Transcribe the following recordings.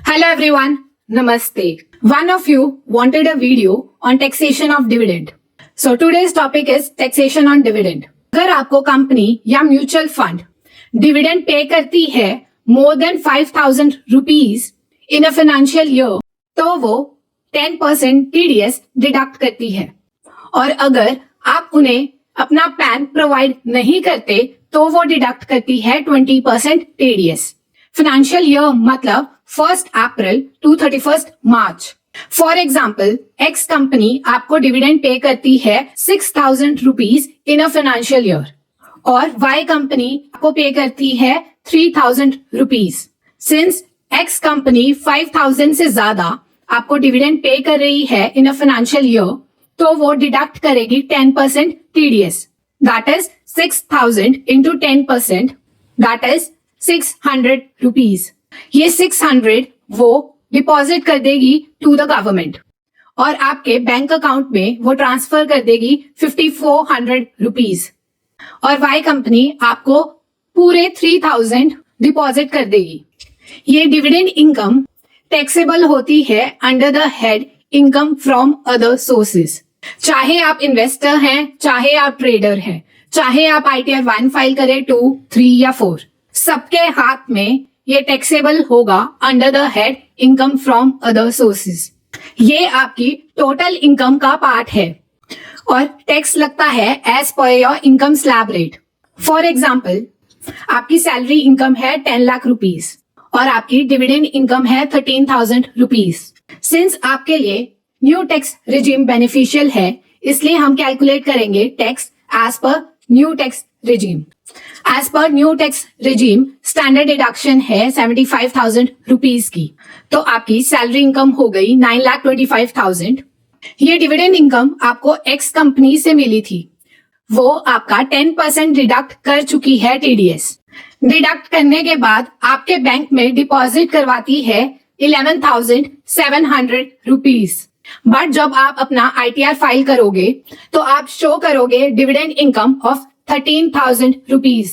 Hello everyone, Namaste. One of you wanted a video on taxation of dividend. So today's topic is taxation on dividend. अगर आपको company या mutual fund dividend pay करती है more than 5,000 rupees in a financial year तो वो 10% TDS deduct करती है, और अगर आप उन्हें अपना प्लान प्रोवाइड नहीं करते तो वो डिडक्ट करती है 20% टीडीएस. फाइनेंशियल ईयर मतलब 1 April to 31 March. For example, X company आपको डिविडेंड पे करती है 6,000 rupees in a financial year और वाई कंपनी आपको पे करती है 3,000 रुपीज. सिंस एक्स कंपनी 5,000 से ज्यादा आपको डिविडेंड पे कर रही है इन अ फाइनेंशियल ईयर तो वो डिडक्ट करेगी 10% TDS. That is 6,000 into 10%, that is 600 rupees. ये 600 वो डिपॉजिट कर देगी टू द गवर्नमेंट और आपके बैंक अकाउंट में वो ट्रांसफर कर देगी 5,400 रुपीज, और वाई कंपनी आपको पूरे 3,000 डिपॉजिट कर देगी. ये डिविडेंड इनकम टैक्सेबल होती है under the head income from other sources. चाहे आप इन्वेस्टर हैं, चाहे आप ट्रेडर हैं, चाहे आप ITR 1 फाइल करें, 2, 3 या 4, सबके हाथ में ये टैक्सेबल होगा under the head income from other sources. ये आपकी टोटल इनकम का पार्ट है और टैक्स लगता है as per your income slab rate. For example, आपकी सैलरी इनकम है 10 लाख रुपीज और आपकी डिविडेंड इनकम है 13,000 रुपीज. सिंस आपके लिए न्यू टैक्स रिजीम बेनिफिशियल है, इसलिए हम कैलकुलेट करेंगे tax as per new tax regime. As per new tax regime standard deduction है 75,000 रुपीज की, तो आपकी सैलरी इनकम हो गई 9,25,000. ये डिविडेंड इनकम आपको एक्स कंपनी से मिली थी, वो आपका 10% डिडक्ट कर चुकी है टीडीएस. डिडक्ट करने के बाद आपके बैंक में डिपॉजिट करवाती है 11,700 रुपीज. बट जब आप अपना ITR फाइल करोगे तो आप शो करोगे डिविडेंड इनकम ऑफ 13,000 रुपीज,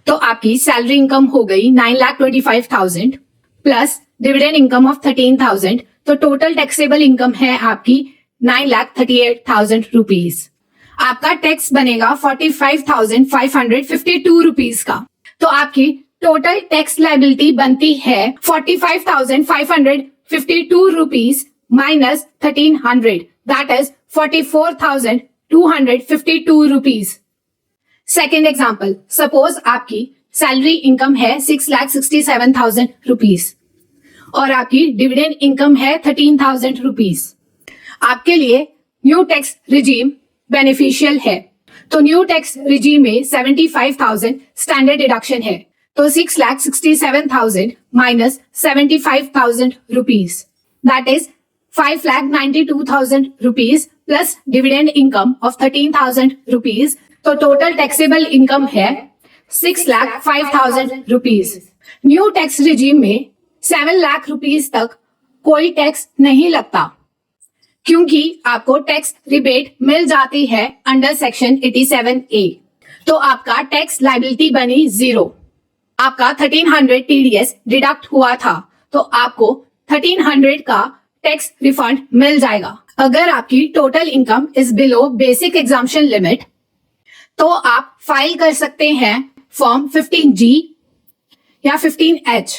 तो आपकी सैलरी इनकम हो गई 9,25,000 प्लस डिविडेंड इनकम ऑफ 13,000, तो टोटल टैक्सेबल इनकम है आपकी 9,38,000 रुपीज. आपका टैक्स बनेगा 45,552 रुपीज का, तो आपकी टोटल टैक्स लायबिलिटी बनती है 45,552 rupees minus 1,300, that is 44,252 rupees. Second example, suppose आपकी सैलरी इनकम है 6,67,000 रुपीज और आपकी डिविडेंड इनकम है 13,000 रुपीज. आपके लिए न्यू टैक्स रिजीम बेनिफिशियल है, तो न्यू टैक्स रिजीम में 75,000 स्टैंडर्ड डिडक्शन है, तो 6,67,000 minus 75,000 rupees, that is 5,92,000 rupees plus dividend income of 13,000 rupees, तो टोटल टैक्सेबल इनकम है 6,05,000 रुपीज. न्यू टैक्स रिजीम में 7 लाख रुपीज तक कोई टैक्स नहीं लगता क्योंकि आपको टैक्स रिबेट मिल जाती है अंडर सेक्शन 87A, तो आपका टैक्स लायबिलिटी बनी 0. आपका 1,300 टीडीएस डिडक्ट हुआ था, तो आपको 1,300 का टैक्स रिफंड मिल जाएगा. अगर आपकी total income is below basic exemption limit तो आप फाइल कर सकते हैं फॉर्म 15G या 15H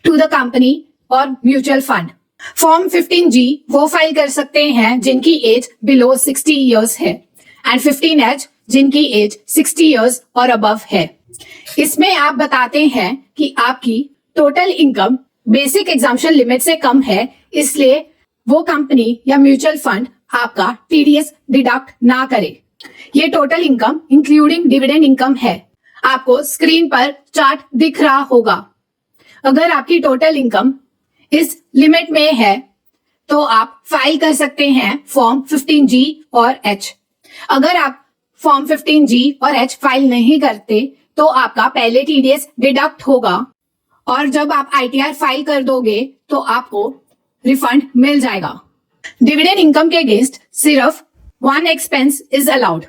टू द कंपनी और म्यूचुअल फंड. फॉर्म 15G वो फाइल कर सकते हैं जिनकी एज बिलो 60 इयर्स है एंड 15H जिनकी एज 60 इयर्स और अबव है. इसमें आप बताते हैं कि आपकी total income basic exemption limit से कम है, इसलिए वो कंपनी या म्यूचुअल फंड आपका टीडीएस डिडक्ट ना करे. ये total income including dividend income है. आपको स्क्रीन पर चार्ट दिख रहा होगा. अगर आपकी टोटल इनकम इस लिमिट में है तो आप फाइल कर सकते हैं फॉर्म 15G और H. अगर आप फॉर्म 15G और H फाइल नहीं करते तो आपका पहले टीडीएस डिडक्ट होगा और जब आप ITR फाइल कर दोगे तो आपको रिफंड मिल जाएगा. डिविडेंड इनकम के अगेंस्ट सिर्फ 1 एक्सपेंस इज अलाउड.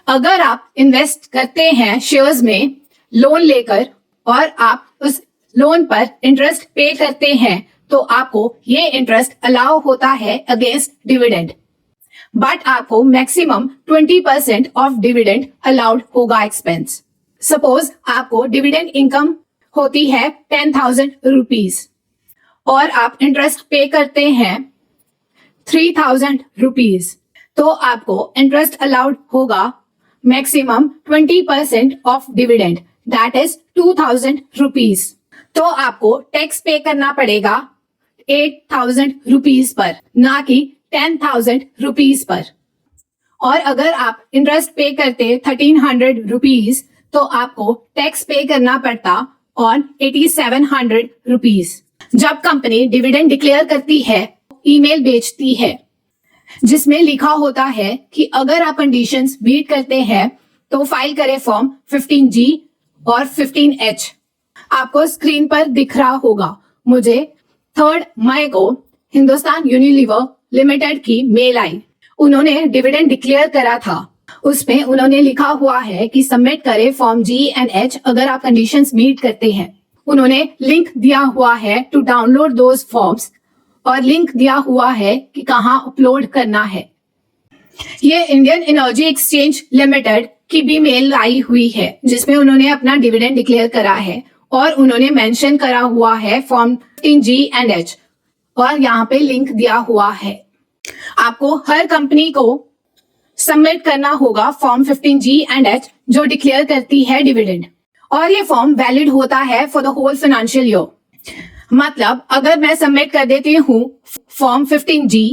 अगर आप इन्वेस्ट करते हैं शेयर्स में लोन लेकर और आप उस लोन पर इंटरेस्ट पे करते हैं तो आपको ये इंटरेस्ट अलाउ होता है अगेंस्ट डिविडेंड, बट आपको मैक्सिमम 20% ऑफ डिविडेंड अलाउड होगा एक्सपेंस। सपोज आपको डिविडेंड इनकम होती है 10,000 रुपीज और आप इंटरेस्ट पे करते हैं 3,000 रुपीज, तो आपको इंटरेस्ट अलाउड होगा maximum 20% of dividend, that is 2,000 rupees. तो आपको टैक्स पे करना पड़ेगा 8,000 रुपीज पर, ना कि 10,000 रुपीज पर। और अगर आप इंटरेस्ट पे करते 1,300 रुपीज तो आपको टैक्स पे करना पड़ता ऑन 8,700 रुपीज। जब कंपनी डिविडेंड डिक्लेयर करती है, ईमेल भेजती है जिसमें लिखा होता है कि अगर आप कंडीशंस मीट करते हैं तो फाइल करें फॉर्म 15G और 15H। आपको स्क्रीन पर दिख रहा होगा। मुझे 3 मई को हिंदुस्तान यूनिलीवर लिमिटेड की मेल आई। उन्होंने डिविडेंड डिक्लेयर करा था। उसमें उन्होंने लिखा हुआ है कि सबमिट करें फॉर्म G एंड H अगर आप कंडीशंस मीट करते हैं। उन्होंने लिंक दिया हुआ है टू डाउनलोड दोज फॉर्म्स और लिंक दिया हुआ है कि कहाँ अपलोड करना है। ये इंडियन एनर्जी एक्सचेंज लिमिटेड की भी मेल आई हुई है जिसमें उन्होंने अपना डिविडेंड डिक्लेयर करा है और उन्होंने मेंशन करा हुआ है फॉर्म 15G एंड H और यहाँ पे लिंक दिया हुआ है। आपको हर कंपनी को सबमिट करना होगा फॉर्म 15G एंड H जो डिक्लेयर करती है डिविडेंड, और ये फॉर्म वैलिड होता है for the whole financial year. मतलब अगर मैं सबमिट कर देती हूँ form 15G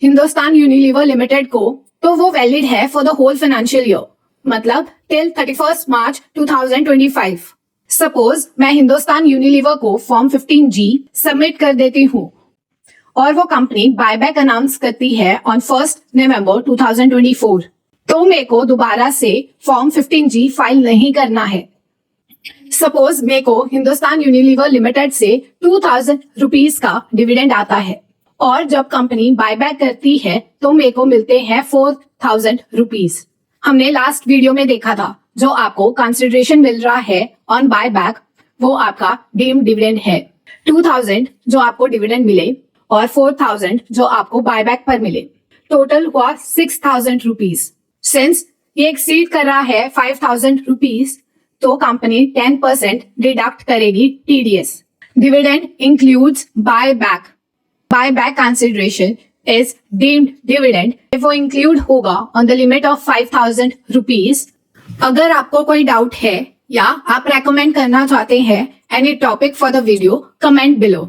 Hindustan Unilever limited को, तो वो वैलिड है for the whole financial year, मतलब टिल 31 मार्च 2025। सपोज मैं हिंदुस्तान यूनिलीवर को फॉर्म 15G सबमिट कर देती हूँ और वो कंपनी बायबैक अनाउंस करती है ऑन 1 नवंबर 2024, तो मेरे को दोबारा से फॉर्म 15G फाइल नहीं करना है। सपोज मेरे को हिंदुस्तान यूनिलीवर लिमिटेड से 2,000 रुपीज का डिविडेंड आता है और जब कंपनी बायबैक करती है तो मेरे को मिलते हैं 4,000 रुपीज। हमने लास्ट वीडियो में देखा था जो आपको कंसिडरेशन मिल रहा है ऑन बायबैक, वो आपका डीम्ड डिविडेंड है। 2,000 जो आपको डिविडेंड मिले और 4,000 जो आपको बायबैक पर मिले, टोटल हुआ 6,000 रुपीज। सिंस ये एक्सीड कर रहा है 5,000 रुपीज, तो कंपनी 10% डिडक्ट करेगी TDS। Dividend includes buyback. Buyback consideration is deemed dividend if वो इंक्लूड होगा on the limit of 5,000 rupees. अगर आपको कोई डाउट है या आप रेकमेंड करना चाहते हैं any topic for the video, comment below.